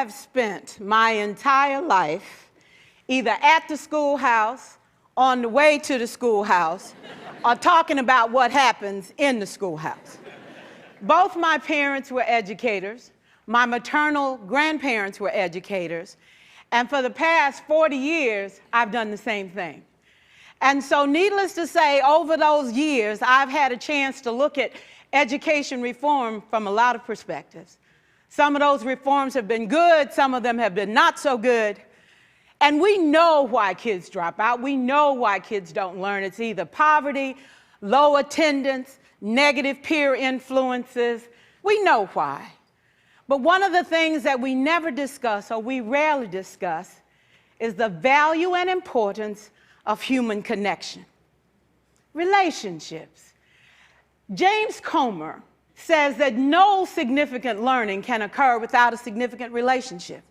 have spent my entire life either at the schoolhouse, on the way to the schoolhouse, or talking about what happens in the schoolhouse. Both my parents were educators. My maternal grandparents were educators. And for the past 40 years, I've done the same thing. And so needless to say, over those years, I've had a chance to look at education reform from a lot of perspectives. Some of those reforms have been good, some of them have been not so good. And we know why kids drop out. We know why kids don't learn. It's either poverty, low attendance, negative peer influences. We know why. But one of the things that we never discuss, or we rarely discuss, is the value and importance of human connection. Relationships. James Comer says that no significant learning can occur without a significant relationship.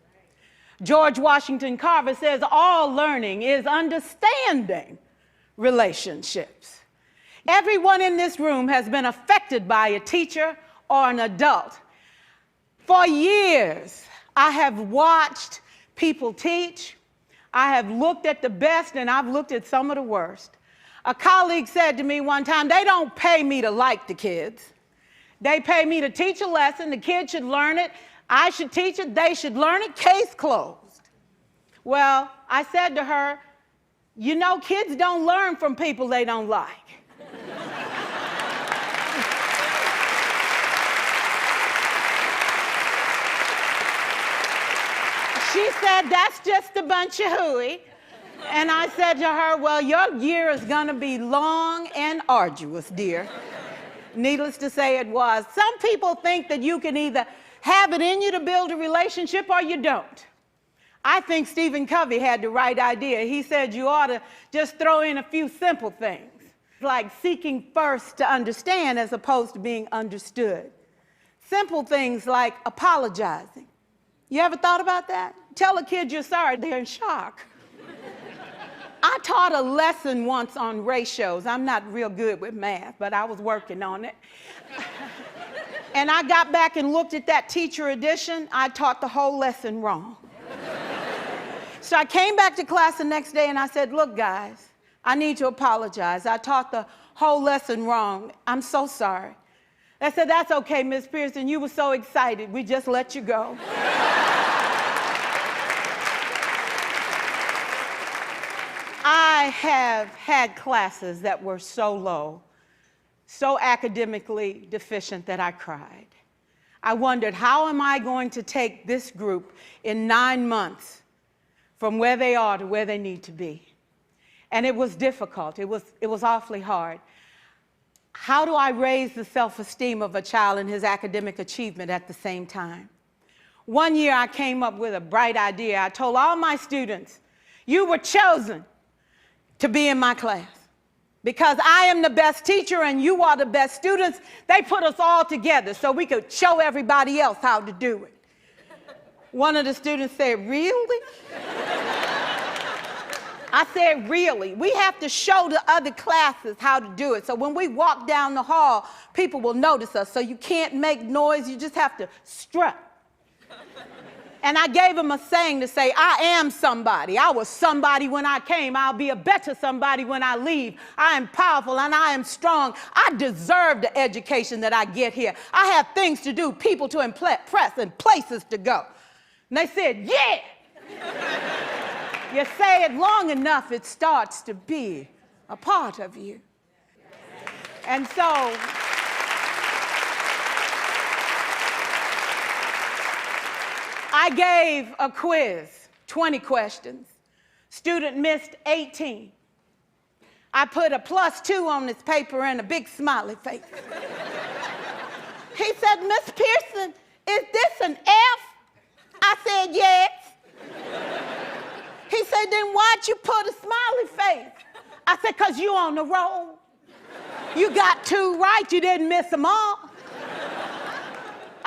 George Washington Carver says all learning is understanding relationships. Everyone in this room has been affected by a teacher or an adult. For years, I have watched people teach. I have looked at the best and I've looked at some of the worst. A colleague said to me one time, they don't pay me to like the kids. They pay me to teach a lesson. The kids should learn it. I should teach it. They should learn it. Case closed. Well, I said to her, you know, kids don't learn from people they don't like. She said, that's just a bunch of hooey. And I said to her, well, your year is going to be long and arduous, dear. Needless to say, it was. Some people think that you can either have it in you to build a relationship or you don't. I think Stephen Covey had the right idea. He said you ought to just throw in a few simple things, like seeking first to understand as opposed to being understood. Simple things like apologizing. You ever thought about that? Tell a kid you're sorry, they're in shock. I taught a lesson once on ratios. I'm not real good with math, but I was working on it. And I got back and looked at that teacher edition. I taught the whole lesson wrong. So I came back to class the next day and I said, look, guys, I need to apologize. I taught the whole lesson wrong. I'm so sorry. They said, that's okay, Miss Pierson. You were so excited. We just let you go. I have had classes that were so low, so academically deficient that I cried. I wondered, how am I going to take this group in 9 months from where they are to where they need to be? And it was difficult. It was awfully hard. How do I raise the self-esteem of a child and his academic achievement at the same time? One year I came up with a bright idea. I told all my students, you were chosen to be in my class because I am the best teacher and you are the best students. They put us all together so we could show everybody else how to do it. One of the students said, really? I said, really? We have to show the other classes how to do it. So when we walk down the hall, people will notice us. So you can't make noise, you just have to strut. And I gave him a saying to say, I am somebody. I was somebody when I came. I'll be a better somebody when I leave. I am powerful and I am strong. I deserve the education that I get here. I have things to do, people to impress, and places to go. And they said, yeah. You say it long enough, it starts to be a part of you. And so, I gave a quiz, 20 questions. Student missed 18. I put a +2 on this paper and a big smiley face. He said, Miss Pierson, is this an F? I said, yes. He said, then why'd you put a smiley face? I said, because you on the roll. You got 2 right, you didn't miss them all.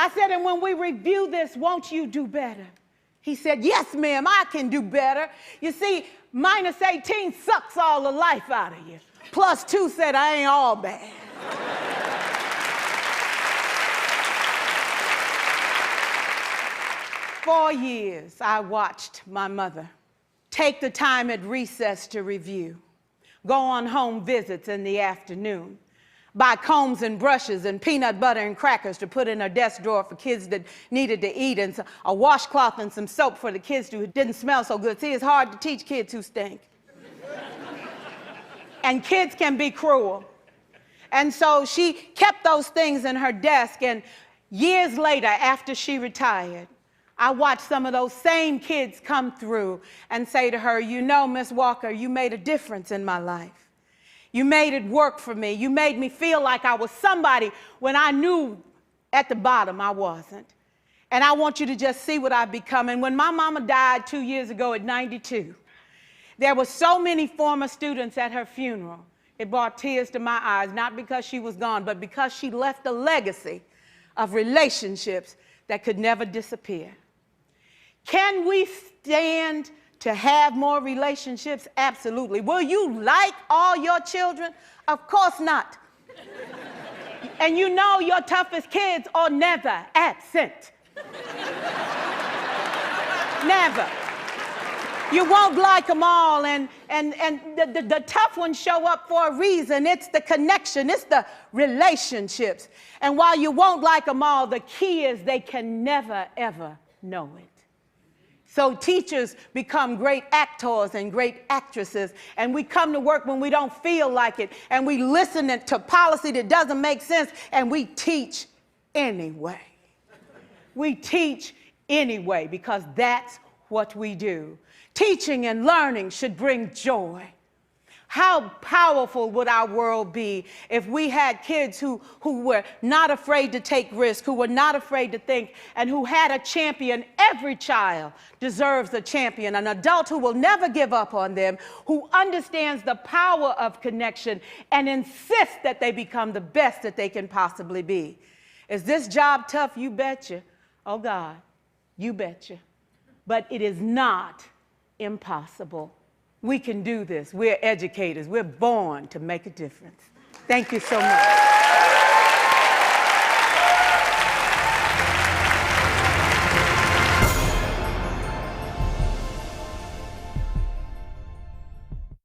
I said, and when we review this, won't you do better? He said, yes, ma'am, I can do better. You see, -18 sucks all the life out of you. +2 said, I ain't all bad. 4 years, I watched my mother take the time at recess to review, go on home visits in the afternoon, buy combs and brushes and peanut butter and crackers to put in her desk drawer for kids that needed to eat, and a washcloth and some soap for the kids who didn't smell so good. See, it's hard to teach kids who stink. And kids can be cruel. And so she kept those things in her desk, and years later, after she retired, I watched some of those same kids come through and say to her, you know, Miss Walker, you made a difference in my life. You made it work for me. You made me feel like I was somebody when I knew at the bottom I wasn't. And I want you to just see what I've become. And when my mama died 2 years ago at 92, there were so many former students at her funeral. It brought tears to my eyes, not because she was gone, but because she left a legacy of relationships that could never disappear. Can we stand to have more relationships? Absolutely. Will you like all your children? Of course not. And you know your toughest kids are never absent. Never. You won't like them all, and the tough ones show up for a reason. It's the connection, it's the relationships. And while you won't like them all, the key is they can never, ever know it. So teachers become great actors and great actresses, and we come to work when we don't feel like it, and we listen to policy that doesn't make sense, and we teach anyway. We teach anyway because that's what we do. Teaching and learning should bring joy. How powerful would our world be if we had kids who were not afraid to take risks, who were not afraid to think, and who had a champion? Every child deserves a champion, an adult who will never give up on them, who understands the power of connection and insists that they become the best that they can possibly be. Is this job tough? You betcha. Oh God, you betcha. But it is not impossible. We can do this. We're educators. We're born to make a difference. Thank you so much.